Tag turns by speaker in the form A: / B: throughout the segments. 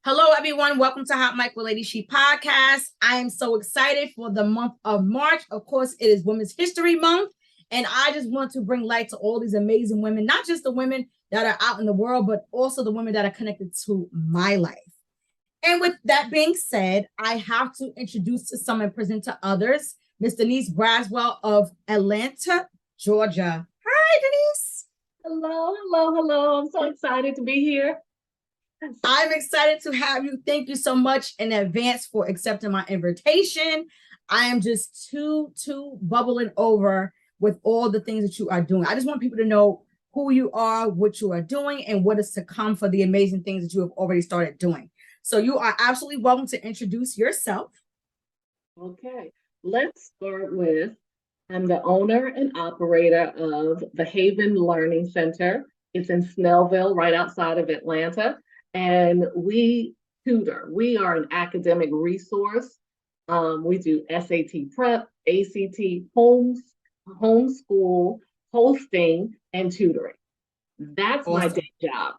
A: Hello, everyone. Welcome to Hot Mic with Lady She podcast. I am so excited for the month of March. Of course, it is Women's History Month. And I just want to bring light to all these amazing women, not just the women that are out in the world, but also the women that are connected to my life. And with that being said, I have to introduce to some and present to others Miss Denise Braswell of Atlanta, Georgia. Hi, Denise.
B: Hello, hello, hello. I'm so excited to be here.
A: I'm excited to have you. Thank you so much in advance for accepting my invitation. I am just too bubbling over with all the things that you are doing. I just want people to know who you are, what you are doing, and what is to come for the amazing things that you have already started doing. So you are absolutely welcome to introduce yourself.
B: Okay, let's start with I'm the owner and operator of the Haven Learning Center. It's in Snellville, right outside of Atlanta. And we tutor. We are an academic resource. We do SAT prep, ACT, homeschool, hosting, and tutoring. That's my
A: Awesome.
B: day job.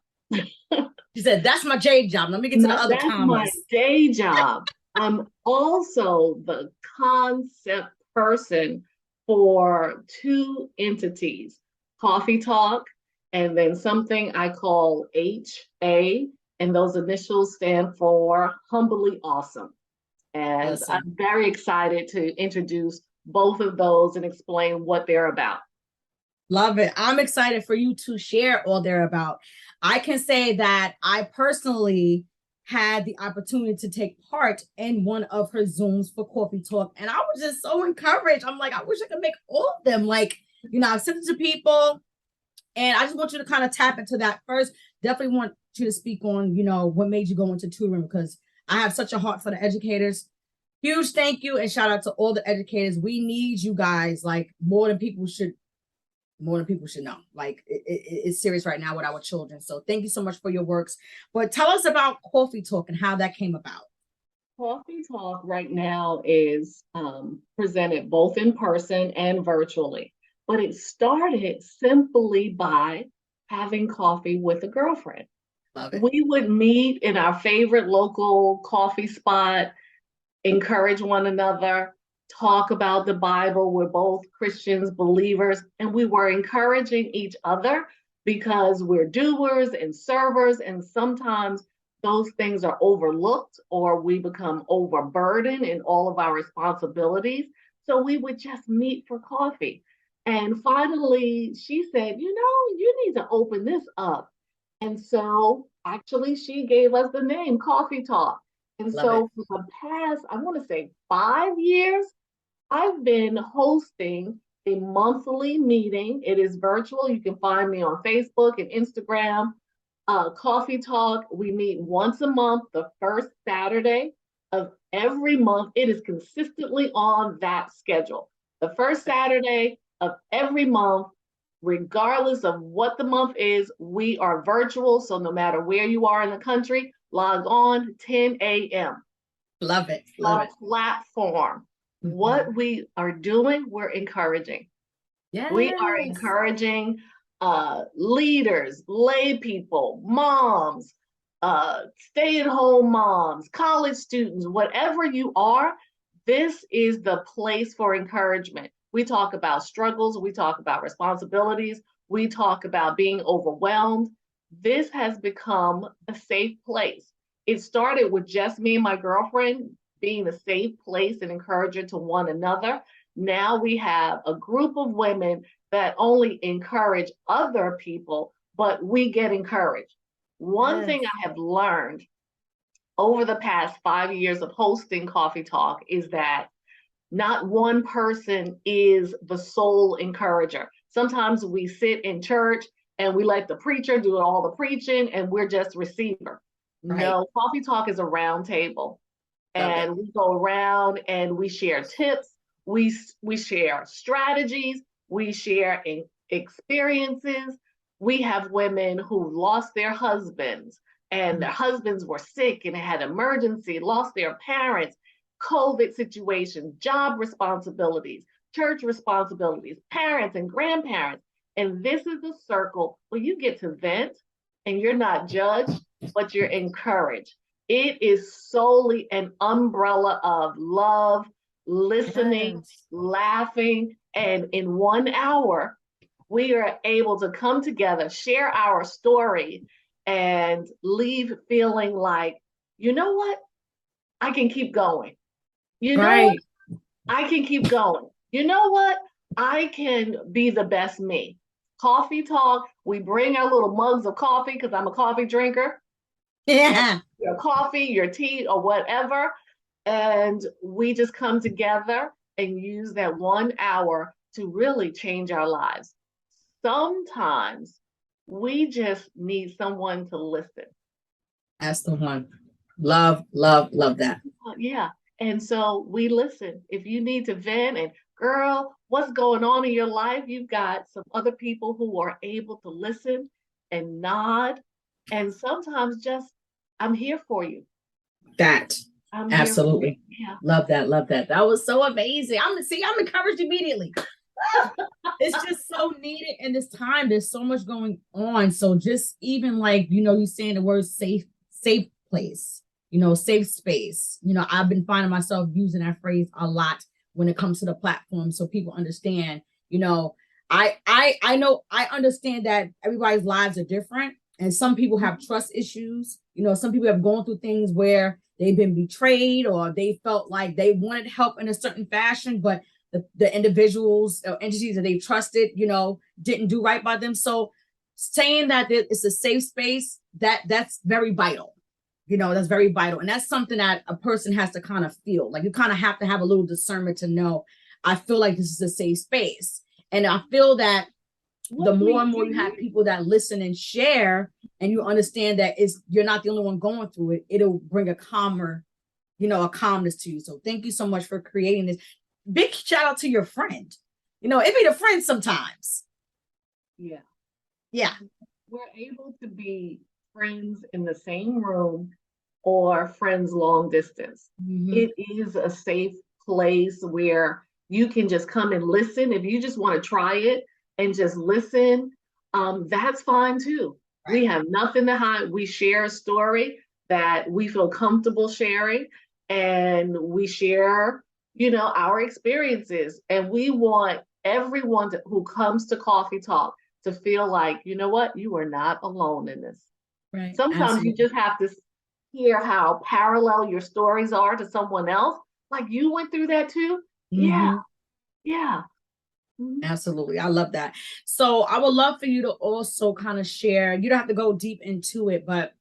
A: She said, that's my J job. Let me get to the other
B: That's my
A: commas.
B: day job. I'm also the concept person for two entities, Coffee Talk, and then something I call HA, and those initials stand for Humbly Awesome. And I'm
A: Awesome.
B: very excited to introduce both of those and explain what they're about.
A: Love it. I'm excited for you to share all they're about. I can say that I personally had the opportunity to take part in one of her Zooms for Coffee Talk, and I was just so encouraged. I'm like, I wish I could make all of them. Like, I've sent it to people, and I just want you to kind of tap into that first. Definitely want you to speak on, what made you go into tutoring because I have such a heart for the educators. Huge thank you and shout out to all the educators. We need you guys like more than people should know. Like it's serious right now with our children. So thank you so much for your works. But tell us about Coffee Talk and how that came about.
B: Coffee Talk right now is presented both in person and virtually, but it started simply by having coffee with a girlfriend.
A: Love it.
B: We would meet in our favorite local coffee spot, encourage one another, talk about the Bible. We're both Christians, believers, and we were encouraging each other because we're doers and servers, and sometimes those things are overlooked or we become overburdened in all of our responsibilities. So we would just meet for coffee. And finally, she said, you need to open this up. And so actually, she gave us the name Coffee Talk. And
A: Love it.
B: so for the past, I want to say 5 years, I've been hosting a monthly meeting. It is virtual. You can find me on Facebook and Instagram. Coffee Talk. We meet once a month, the first Saturday of every month. It is consistently on that schedule. The first Saturday of every month, regardless of what the month is, we are virtual. So no matter where you are in the country, log on 10 a.m.
A: Love it. Love
B: The
A: it.
B: platform.
A: Mm-hmm.
B: What we are doing, we're encouraging. We are
A: Yes.
B: encouraging leaders, lay people, moms, stay-at-home moms, college students, whatever you are, this is the place for encouragement. We talk about struggles, we talk about responsibilities, we talk about being overwhelmed. This has become a safe place. It started with just me and my girlfriend being a safe place and encourager to one another. Now we have a group of women that only encourage other people, but we get encouraged. One
A: Yes.
B: thing I have learned over the past 5 years of hosting Coffee Talk is that not one person is the sole encourager. Sometimes we sit in church and we let the preacher do all the preaching and we're just receiver.
A: Right.
B: No, Coffee Talk is a round table
A: Love it.
B: and we go around and we share tips, we share strategies, we share experiences. We have women who lost their husbands and their husbands were sick and had emergency, lost their parents, COVID situations, job responsibilities, church responsibilities, parents and grandparents. And this is a circle where you get to vent and you're not judged, but you're encouraged. It is solely an umbrella of love, listening,
A: Yes.
B: laughing, and in 1 hour, we are able to come together, share our story, and leave feeling like, you know what? I can keep going. You know what?
A: Right.
B: I can keep going. You know what? I can be the best me. Coffee talk. We bring our little mugs of coffee because I'm a coffee drinker.
A: Yeah.
B: Your coffee, your tea, or whatever. And we just come together and use that 1 hour to really change our lives. Sometimes we just need someone to listen.
A: That's the one. Love, love, love that.
B: Yeah. And so we listen. If you need to vent and girl, what's going on in your life? You've got some other people who are able to listen and nod. And sometimes just, I'm here for you.
A: That.
B: I'm here for you.
A: Absolutely.
B: Yeah.
A: Love that. Love that. That was so amazing. I'm encouraged immediately. It's just so needed in this time. There's so much going on. So just even like, you saying the word safe place, safe space. I've been finding myself using that phrase a lot when it comes to the platform. So people understand, I know I understand that everybody's lives are different. And some people have trust issues. Some people have gone through things where they've been betrayed or they felt like they wanted help in a certain fashion, but the individuals or entities that they trusted, didn't do right by them. So saying that it's a safe space, that's very vital. That's very vital. And that's something that a person has to kind of feel. Like you kind of have to have a little discernment to know, I feel like this is a safe space. And I feel that the more and more you have people that listen and share, and you understand that you're not the only one going through it, it'll bring a calmness to you. So thank you so much for creating this. Big shout out to your friend. It be the friend sometimes.
B: Yeah.
A: Yeah.
B: We're able to be friends in the same room or friends long distance.
A: Mm-hmm.
B: It is a safe place where you can just come and listen. If you just want to try it and just listen, that's fine too. Right. We have nothing to hide. We share a story that we feel comfortable sharing, and we share, our experiences. And we want everyone who comes to Coffee Talk to feel like, you know what, you are not alone in this.
A: Right.
B: Sometimes Absolutely. You just have to hear how parallel your stories are to someone else. Like you went through that too. Mm-hmm. Yeah. Yeah.
A: Mm-hmm. Absolutely. I love that. So I would love for you to also kind of share, you don't have to go deep into it, but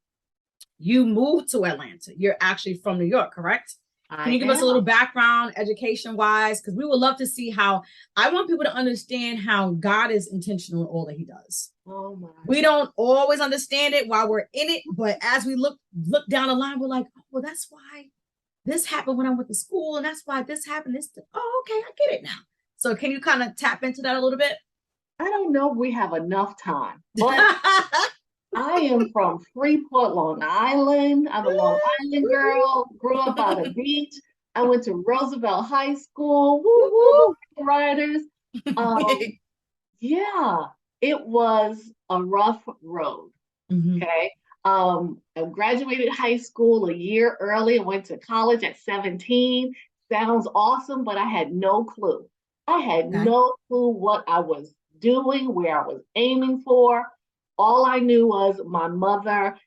A: you moved to Atlanta. You're actually from New York, correct? Can you give us a little background, education-wise? Because we would love to see how, I want people to understand how God is intentional in all that he does.
B: Oh my.
A: We don't always understand it while we're in it, but as we look down the line, we're like, oh, well, that's why this happened when I went to school, and that's why this happened. Oh, okay, I get it now. So can you kind of tap into that a little bit?
B: I don't know if we have enough time, but I am from Freeport, Long Island. I'm a Long Island girl, grew up by the beach. I went to Roosevelt High School. Woo woo, riders. Yeah, it was a rough road. Mm-hmm. Okay. I graduated high school a year early and went to college at 17. Sounds awesome, but I had no clue. I had no clue what I was doing, where I was aiming for. All I knew was my mother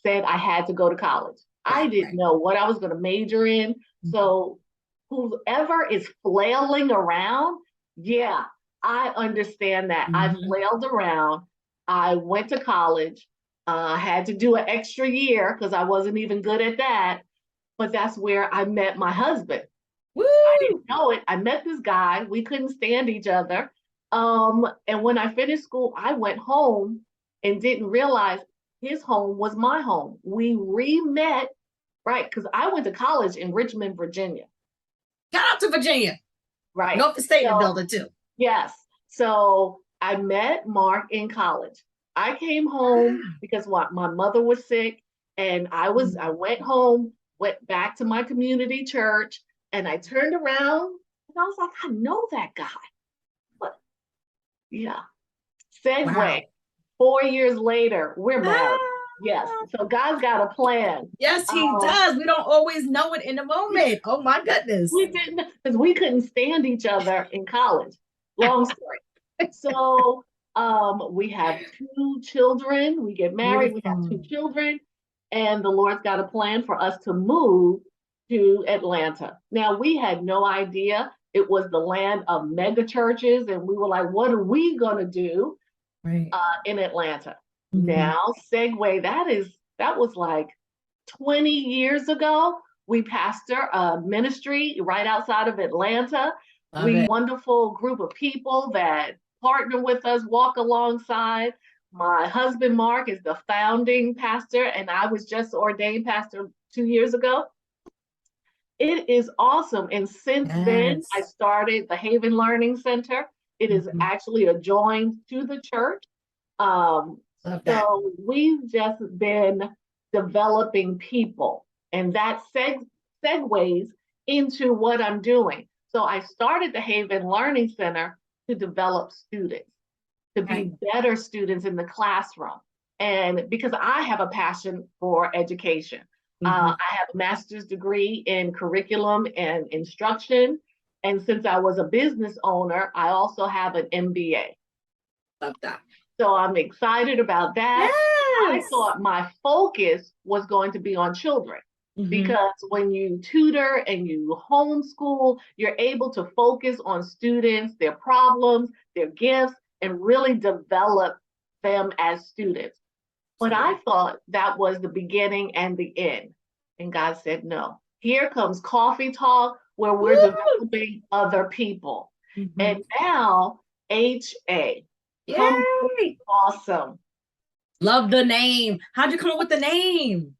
B: said I had to go to college. I didn't know what I was going to major in. Mm-hmm. So whoever is flailing around, yeah, I understand that. Mm-hmm. I flailed around. I went to college. I had to do an extra year because I wasn't even good at that. But that's where I met my husband. Woo! I didn't know it. I met this guy. We couldn't stand each other. And when I finished school, I went home and didn't realize his home was my home. We re-met, right? Because I went to college in Richmond, Virginia.
A: Shout out to Virginia.
B: Right.
A: North State building too.
B: Yes. So I met Mark in college. I came home because my mother was sick, and I went home, went back to my community church, and I turned around and I was like, I know that guy. But yeah. Segue. Wow. 4 years later, we're married. Yes. So God's got a plan.
A: Yes, he does. We don't always know it in the moment. Oh my goodness.
B: We didn't, because we couldn't stand each other in college. Long story. So we have 2 children. We get married. We have 2 children, and the Lord's got a plan for us to move to Atlanta. Now we had no idea it was the land of mega churches, and we were like, "What are we gonna do in Atlanta?" Now, segue. That was like 20 years ago. We pastor a ministry right outside of Atlanta. Wonderful group of people that partner with us, walk alongside. My husband, Mark, is the founding pastor, and I was just ordained pastor 2 years ago. It is awesome. And since then, I started the Haven Learning Center. It is actually adjoined to the church. So we've just been developing people, and that segues into what I'm doing. So I started the Haven Learning Center to develop students, to be better students in the classroom. And because I have a passion for education, I have a master's degree in curriculum and instruction. And since I was a business owner, I also have an MBA.
A: Love that.
B: So I'm excited about that. I thought my focus was going to be on children. Because when you tutor and you homeschool, you're able to focus on students, their problems, their gifts, and really develop them as students. But I thought that was the beginning and the end. And God said, no. Here comes Coffee Talk, where we're developing other people. And now, HA. Humbly Awesome.
A: Love the name. How'd you come up with the name?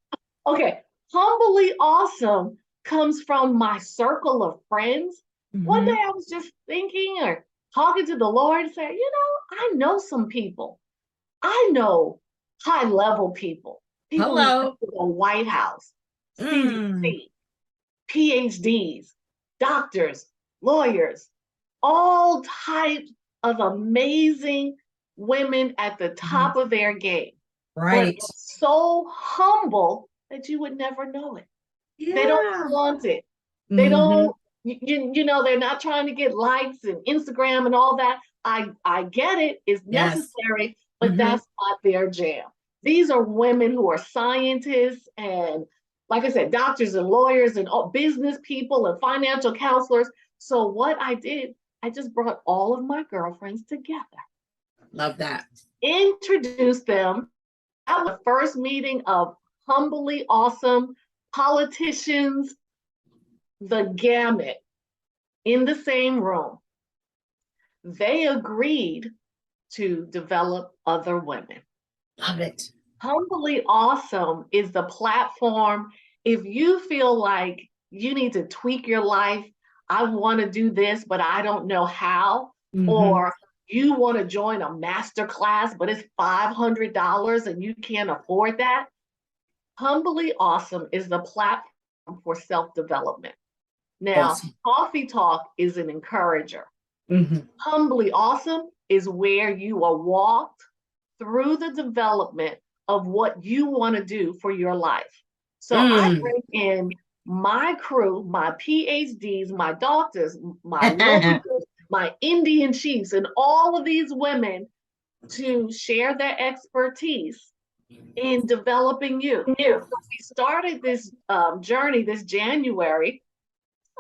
B: Okay. Humbly Awesome comes from my circle of friends. One day I was just thinking or talking to the Lord and saying, I know some people. I know high level people. People who work for the White House, CDC, PhDs, doctors, lawyers, all types of amazing women at the top of their game. But so humble that you would never know it. They don't flaunt it. They don't, they're not trying to get likes and Instagram and all that. I get it, it's necessary, but that's not their jam. These are women who are scientists and, like I said, doctors and lawyers and business people and financial counselors. So what I did, I just brought all of my girlfriends together.
A: Love that.
B: Introduced them at the first meeting of Humbly Awesome politicians, the gamut, in the same room. They agreed to develop other women.
A: Love it.
B: Humbly Awesome is the platform. If you feel like you need to tweak your life, I want to do this, but I don't know how, or you want to join a master class, but it's $500 and you can't afford that, Humbly Awesome is the platform for self-development. Now, Coffee Talk is an encourager. Humbly Awesome is where you are walked through the development of what you want to do for your life. So I bring in my crew, my PhDs, my doctors, my lawyers, my Indian chiefs, and all of these women to share their expertise in developing you. So we started this journey this January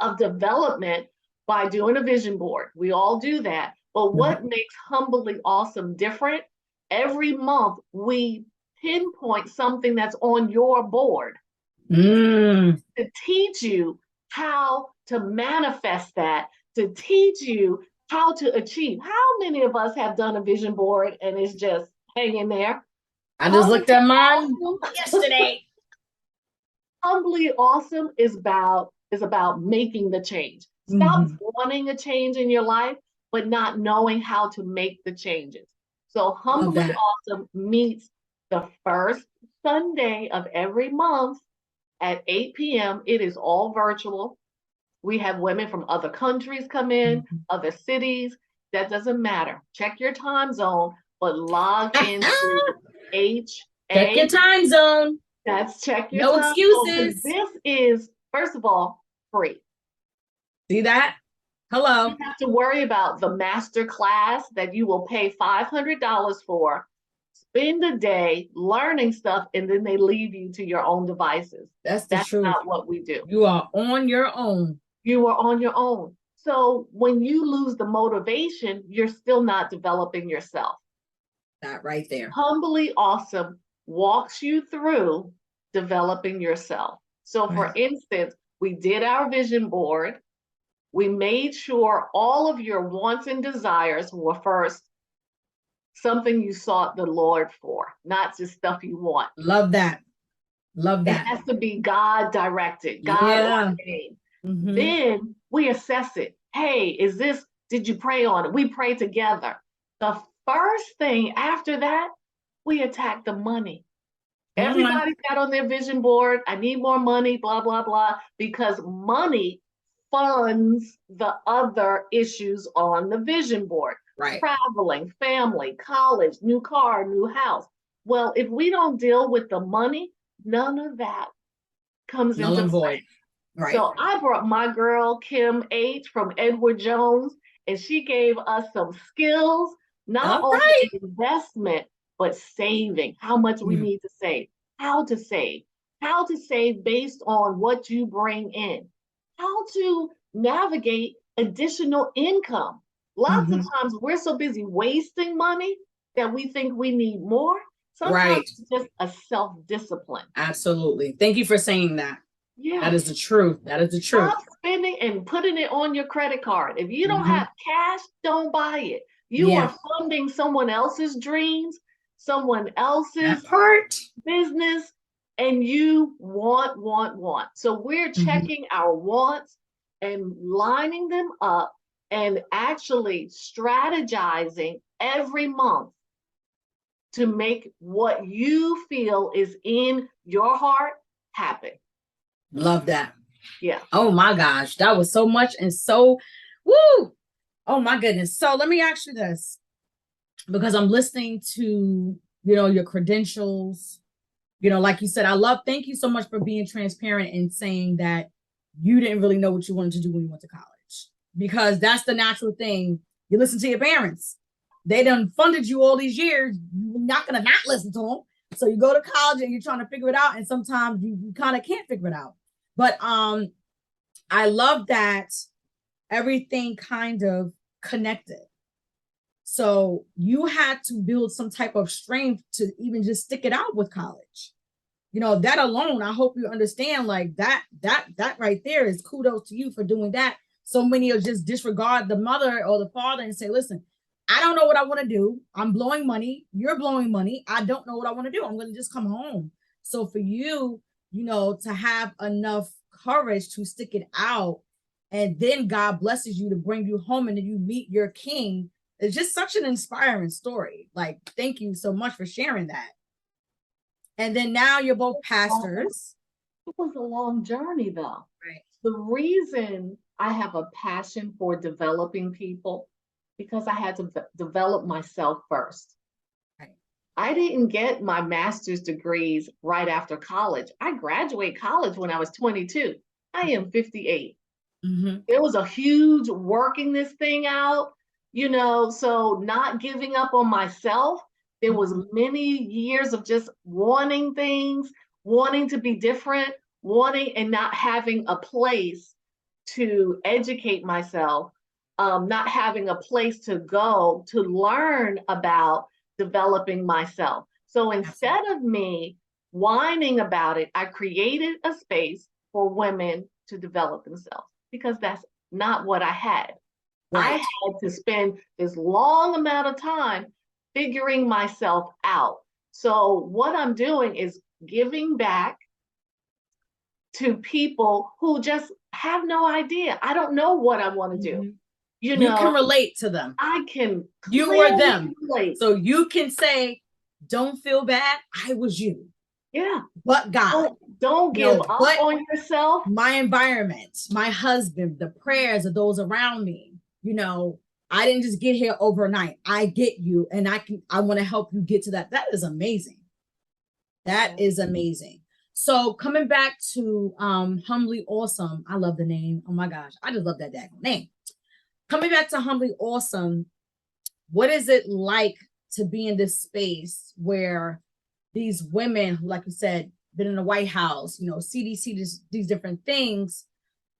B: of development by doing a vision board. We all do that. But what makes Humbly Awesome different? Every month we pinpoint something that's on your board to teach you how to manifest that, to teach you how to achieve. How many of us have done a vision board and it's just hanging there?
A: I just looked at mine yesterday.
B: Humbly Awesome is about making the change. Stop wanting a change in your life, but not knowing how to make the changes. So Humbly Awesome meets the first Sunday of every month at 8 p.m. It is all virtual. We have women from other countries come in, other cities. That doesn't matter. Check your time zone, but log into HA
A: Check your time zone.
B: That's check your
A: No
B: time zone.
A: excuses.
B: This is, first of all, free.
A: See that? Hello.
B: You have to worry about the master class that you will pay $500 for, spend a day learning stuff, and then they leave you to your own devices.
A: That's the
B: That's
A: truth.
B: not what we do.
A: You are on your own.
B: You are on your own. So when you lose the motivation, you're still not developing yourself.
A: That right there.
B: Humbly Awesome walks you through developing yourself. So for instance, we did our vision board. We made sure all of your wants and desires were first something you sought the Lord for, not just stuff you want.
A: Love that. Love that.
B: It has to be God directed, God ordained. Then we assess it. Hey, did you pray on it? We pray together. The first thing after that, we attack the money. Everybody got on their vision board. I need more money, blah, blah, blah, because money funds the other issues on the vision board.
A: Right.
B: Traveling, family, college, new car, new house. Well, if we don't deal with the money, none of that comes into play. Right. So I brought my girl, Kim H. from Edward Jones, and she gave us some skills, not only investment, but saving, how much we need to save, how to save based on what you bring in, how to navigate additional income. Lots of times we're so busy wasting money that we think we need more. Sometimes it's just a self-discipline.
A: Absolutely. Thank you for saying that. Yeah. That is the truth. That is the truth.
B: Stop spending and putting it on your credit card. If you don't have cash, don't buy it. You are funding someone else's dreams, someone else's business, and you want. So we're checking our wants and lining them up and actually strategizing every month to make what you feel is in your heart happen.
A: Love that.
B: Yeah.
A: Oh my gosh. That was so much and so woo. Oh my goodness. So let me ask you this, because I'm listening to, your credentials, like you said, thank you so much for being transparent and saying that you didn't really know what you wanted to do when you went to college, because that's the natural thing. You listen to your parents. They done funded you all these years. You're not going to not listen to them. So you go to college and you're trying to figure it out. And sometimes you kind of can't figure it out. But I love that everything kind of connected. So you had to build some type of strength to even just stick it out with college. That alone, I hope you understand, like that right there is kudos to you for doing that. So many will just disregard the mother or the father and say, listen, I don't know what I want to do. I'm blowing money. You're blowing money. I don't know what I want to do. I'm going to just come home. So for you, to have enough courage to stick it out, and then God blesses you to bring you home and then you meet your king. It's just such an inspiring story. Like, thank you so much for sharing that. And then now you're both pastors.
B: It was a long journey though.
A: Right.
B: The reason I have a passion for developing people, because I had to develop myself first. Right. I didn't get my master's degrees right after college. I graduated college when I was 22. I am 58. There was a huge working this thing out, so not giving up on myself. There was many years of just wanting things, wanting to be different, wanting and not having a place to educate myself. Not having a place to go to learn about developing myself. So instead of me whining about it, I created a space for women to develop themselves, because that's not what I had. Right. I had to spend this long amount of time figuring myself out. So what I'm doing is giving back to people who just have no idea. I don't know what I want to do.
A: You can relate to them.
B: I can.
A: You were them. Relate. So you can say, don't feel bad. I was you.
B: Yeah.
A: But God.
B: Don't give up on yourself.
A: My environment, my husband, the prayers of those around me. I didn't just get here overnight. I get you. And I want to help you get to that. That is amazing. That is amazing. So coming back to Humbly Awesome, I love the name. Oh my gosh, I just love that name. Coming back to Humbly Awesome, what is it like to be in this space where these women, like you said, been in the White House, CDC, these different things,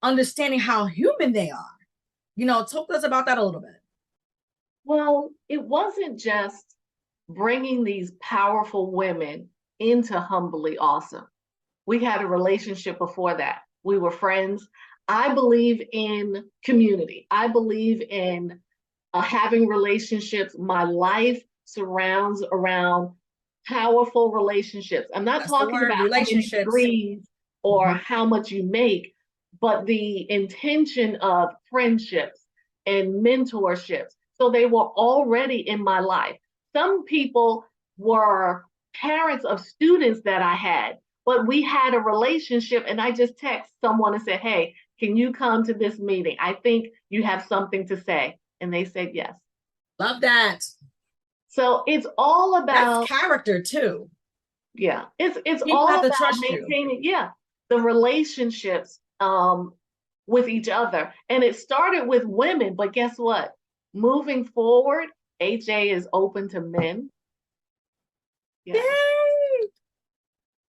A: understanding how human they are? Talk to us about that a little bit.
B: Well, it wasn't just bringing these powerful women into Humbly Awesome. We had a relationship before that. We were friends. I believe in community. I believe in having relationships. My life surrounds around powerful relationships. I'm not
A: That's the
B: talking
A: word,
B: about how many
A: relationships.
B: degrees or how much you make, but the intention of friendships and mentorships. So they were already in my life. Some people were parents of students that I had, but we had a relationship, and I just text someone and said, hey, can you come to this meeting? I think you have something to say. And they said yes.
A: Love that.
B: So it's all
A: That's
B: about,
A: character too.
B: yeah, it's
A: People
B: all
A: have to
B: about
A: trust you.
B: maintaining, yeah, the relationships with each other. And it started with women, but guess what? Moving forward, HA is open to men. Yeah.
A: Yay!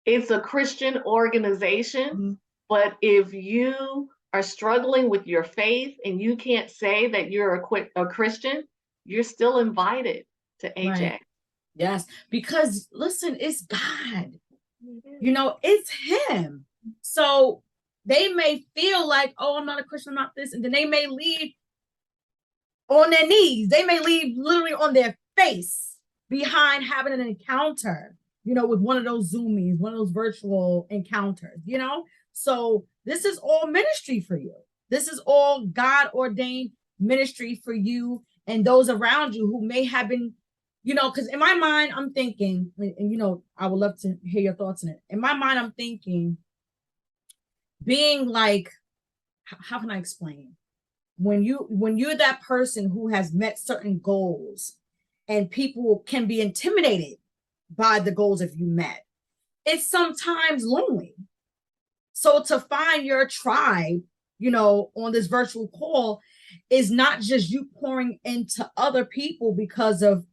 B: It's a Christian organization, but if you are struggling with your faith and you can't say that you're a Christian, you're still invited to HA.
A: Right. Yes, because listen, it's God. It's him. So they may feel like, oh, I'm not a Christian, I'm not this, and then they may leave on their knees. They may leave literally on their face behind having an encounter, with one of those Zoomies, one of those virtual encounters. So this is all ministry for you. This is all God ordained ministry for you and those around you who may have been, because in my mind, I'm thinking, and I would love to hear your thoughts on it. In my mind, I'm thinking being like, how can I explain? When you're that person who has met certain goals and people can be intimidated by the goals that you met, it's sometimes lonely. So to find your tribe, on this virtual call is not just you pouring into other people because of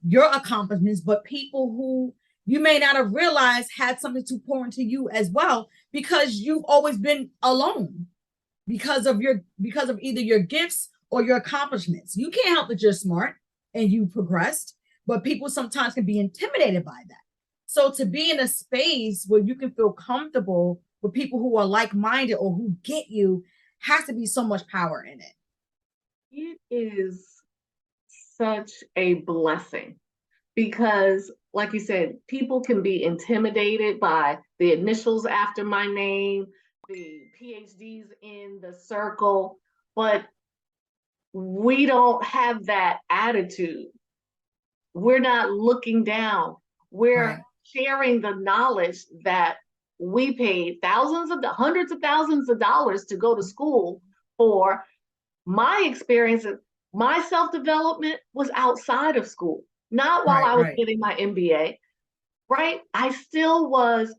A: your accomplishments, but people who you may not have realized had something to pour into you as well, because you've always been alone because of either your gifts or your accomplishments. You can't help that you're smart and you progressed, but people sometimes can be intimidated by that. So to be in a space where you can feel comfortable with people who are like-minded or who get you has to be so much power in it.
B: It is such a blessing because, like you said, people can be intimidated by the initials after my name, the PhDs in the circle, but we don't have that attitude. We're not looking down. We're sharing the knowledge that we paid hundreds of thousands of dollars to go to school for. My experiences, my self-development was outside of school, not while I was getting my MBA, right? I still was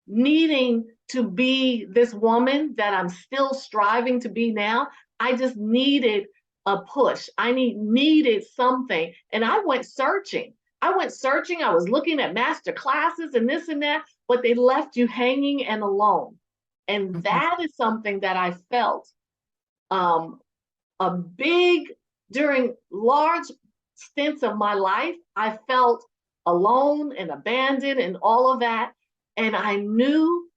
B: needing to be this woman that I'm still striving to be now. I just needed a push. I needed something. And I went searching. I was looking at master classes and this and that, but they left you hanging and alone. And that is something that I felt during large stints of my life. I felt alone and abandoned and all of that. And I knew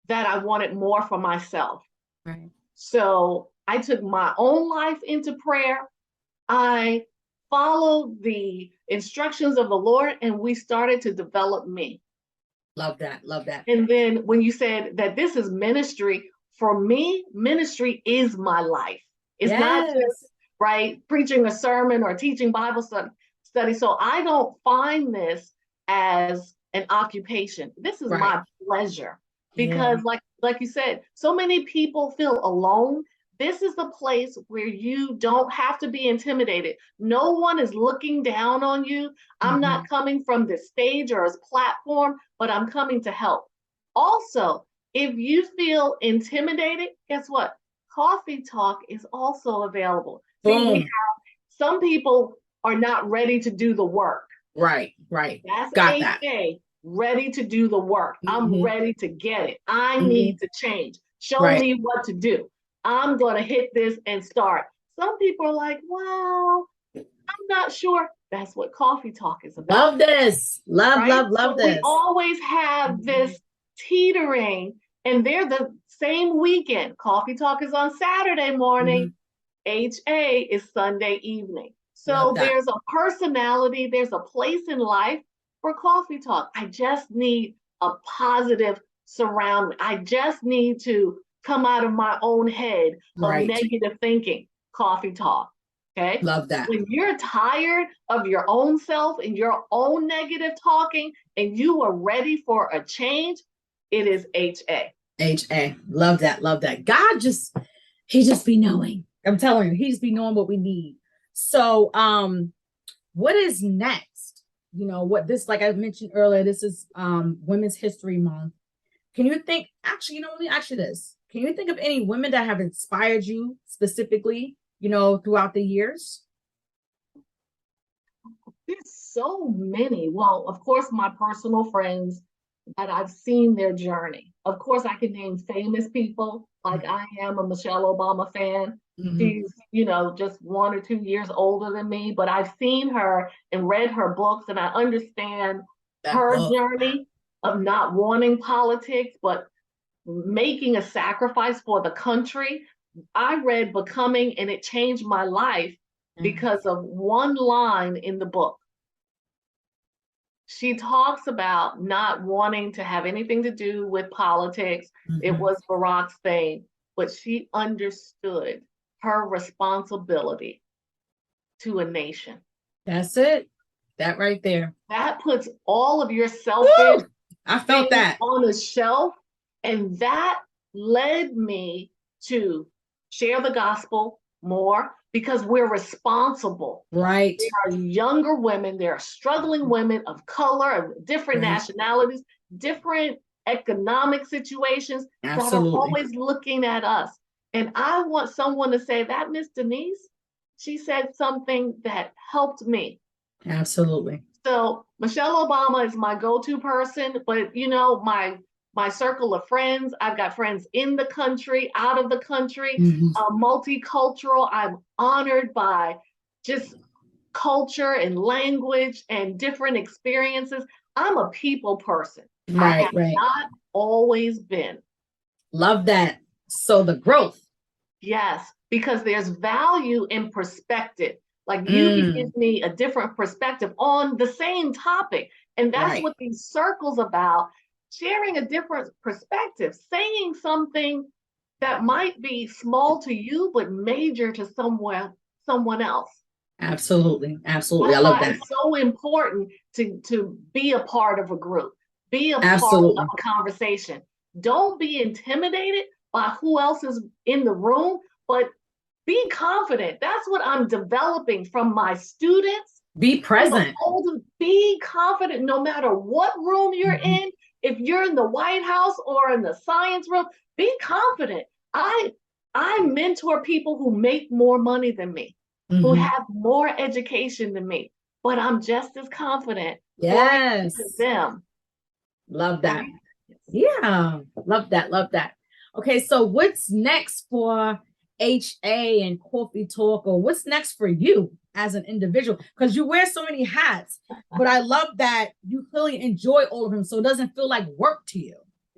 B: that I wanted more for myself.
A: Right.
B: So I took my own life into prayer. I followed the instructions of the Lord, and we started to develop me.
A: Love that. Love that.
B: And then when you said that this is ministry, for me, ministry is my life. It's not just preaching a sermon or teaching Bible study. So I don't find this as an occupation. This is my pleasure because like you said, so many people feel alone. This is the place where you don't have to be intimidated. No one is looking down on you. I'm not coming from this stage or as platform, but I'm coming to help. Also, if you feel intimidated, guess what? Coffee Talk is also available. See, we
A: Boom.
B: have some people are not ready to do the work.
A: Right.
B: That's
A: Got that.
B: HA, ready to do the work. I'm ready to get it. I need to change. Show me what to do. I'm going to hit this and start. Some people are like, well, I'm not sure. That's what Coffee Talk is about.
A: Love this. Love
B: So
A: this.
B: we always have this teetering, and they're the same weekend. Coffee Talk is on Saturday morning. HA is Sunday evening. So there's a personality, there's a place in life for Coffee Talk. I just need a positive surrounding. I just need to come out of my own head of negative thinking. Coffee Talk. Okay.
A: Love that.
B: When you're tired of your own self and your own negative talking and you are ready for a change, it is HA.
A: HA. Love that. God he just be knowing. I'm telling you, he just be knowing what we need. So what is next? You know, what this, like I mentioned earlier, this is Women's History Month. Can you think, actually, let me ask you this. Can you think of any women that have inspired you specifically, throughout the years?
B: There's so many. Well, of course, my personal friends that I've seen their journey. Of course, I can name famous people, like I am a Michelle Obama fan. She's, just 1 or 2 years older than me, but I've seen her and read her books, and I understand her journey of not wanting politics, but making a sacrifice for the country. I read Becoming, and it changed my life because of one line in the book. She talks about not wanting to have anything to do with politics. It was Barack's thing, but she understood her responsibility to a nation.
A: That's it. That right there.
B: That puts all of your selfish
A: I felt that
B: on a shelf. And that led me to share the gospel more because we're responsible.
A: Right.
B: There are younger women, there are struggling women of color, of different nationalities, different economic situations that are always looking at us. And I want someone to say that Miss Denise, she said something that helped me.
A: Absolutely.
B: So Michelle Obama is my go-to person, but my circle of friends, I've got friends in the country, out of the country, multicultural. I'm honored by just culture and language and different experiences. I'm a people person. I have not always been.
A: Love that. So the growth.
B: Yes, because there's value in perspective. Like you can give me a different perspective on the same topic. And that's what these circles about. Sharing a different perspective, saying something that might be small to you, but major to someone else.
A: Absolutely.
B: That's
A: I love that.
B: It's so important to be a part of a group, be a part of a conversation. Don't be intimidated by who else is in the room, but be confident. That's what I'm developing from my students.
A: Be present.
B: Be confident no matter what room you're in. If you're in the White House or in the science room, be confident. I mentor people who make more money than me, who have more education than me, but I'm just as confident.
A: Yes.
B: To them.
A: Love that. Yeah. Love that. Okay, so what's next for HA and Coffee Talk, or what's next for you as an individual? Because you wear so many hats, but I love that you clearly enjoy all of them, so it doesn't feel like work to you.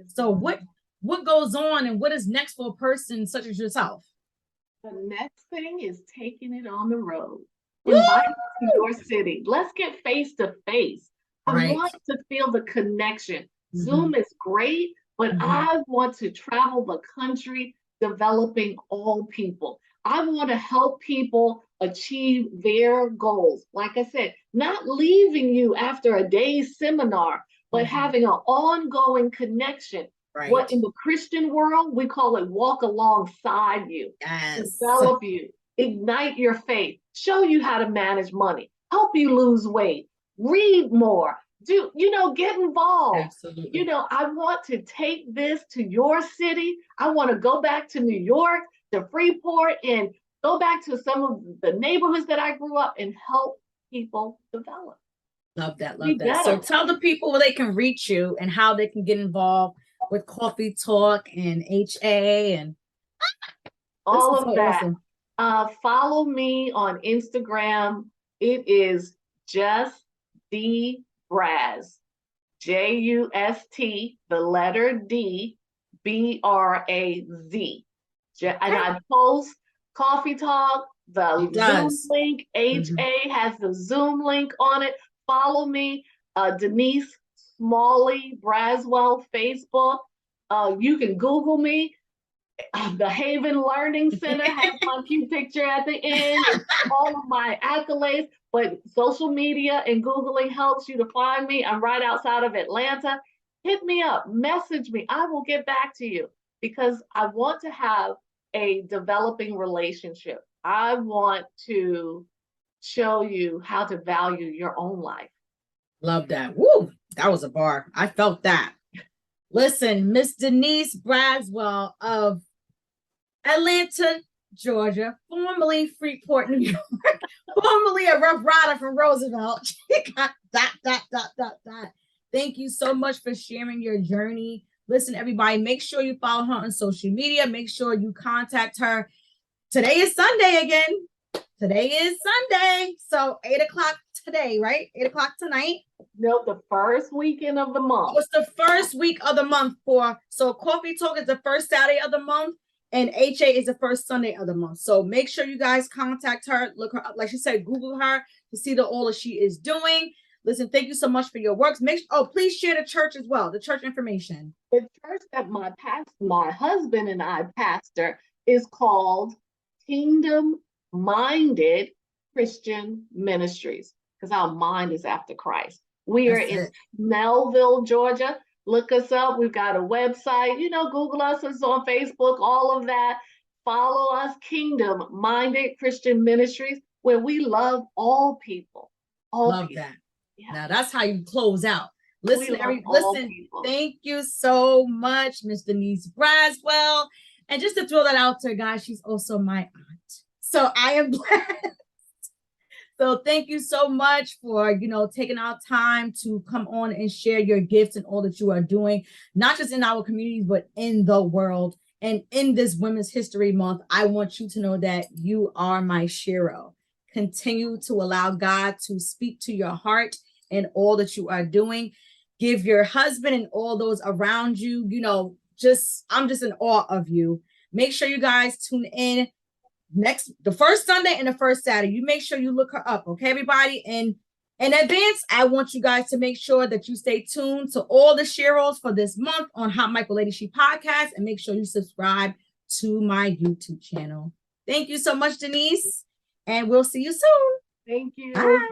A: So what goes on, and what is next for a person such as yourself?
B: The next thing is taking it on the road. Invite to your city. Let's get face to face. I want to feel the connection. Zoom is great, but I want to travel the country developing all people. I want to help people achieve their goals. Like I said, not leaving you after a day's seminar, but having an ongoing connection. What in the Christian world, we call it walk alongside you, develop you, ignite your faith, show you how to manage money, help you lose weight, read more, get involved.
A: Absolutely.
B: I want to take this to your city. I want to go back to New York, to Freeport, and go back to some of the neighborhoods that I grew up and help people develop.
A: Love that. Love that. So tell the people where they can reach you and how they can get involved with Coffee Talk and HA and
B: all of that. Awesome. Follow me on Instagram. It is Just D Braz, JUST, the letter D, BRAZ. And I post Coffee Talk, the Zoom link. HA has the Zoom link on it. Follow me, Denise Smalley Braswell, Facebook. You can Google me. The Haven Learning Center has my cute picture at the end, all of my accolades, but social media and Googling helps you to find me. I'm right outside of Atlanta. Hit me up, message me. I will get back to you because I want to have a developing relationship. I want to show you how to value your own life.
A: Love that. Woo, that was a bar. I felt that. Listen, Miss Denise Braswell of Atlanta, Georgia, formerly Freeport, New York, formerly a Rough Rider from Roosevelt. She got ... Thank you so much for sharing your journey. Listen, everybody, make sure you follow her on social media. Make sure you contact her. Today is Sunday again. Today is Sunday. So 8:00 today, right? 8:00 tonight.
B: No, the first weekend of the month.
A: It's the first week of the month so Coffee Talk is the first Saturday of the month and HA is the first Sunday of the month. So make sure you guys contact her, look her up, like she said, Google her to see all that she is doing. Listen, thank you so much for your works. Please share the church as well, the church information.
B: The church that my husband and I pastor is called Kingdom Minded Christian Ministries, because our mind is after Christ. We are in Melville, Georgia. Look us up. We've got a website. Google us. It's on Facebook, all of that. Follow us, Kingdom Minded Christian Ministries, where we love all people.
A: Love that. Yeah. Now that's how you close out. Listen, thank you so much, Miss Denise Braswell. And just to throw that out there, guys, she's also my aunt. So I am blessed. So thank you so much for, taking our time to come on and share your gifts and all that you are doing, not just in our communities, but in the world. And in this Women's History Month, I want you to know that you are my SHERO. Continue to allow God to speak to your heart and all that you are doing. Give your husband and all those around you, I'm just in awe of you. Make sure you guys tune in the first Sunday and the first Saturday. You make sure you look her up, okay, everybody? And in advance, I want you guys to make sure that you stay tuned to all the SHEROs for this month on Hot Mic with Lady She podcast, and make sure you subscribe to my YouTube channel. Thank you so much, Denise, and we'll see you soon.
B: Thank you.
A: Bye.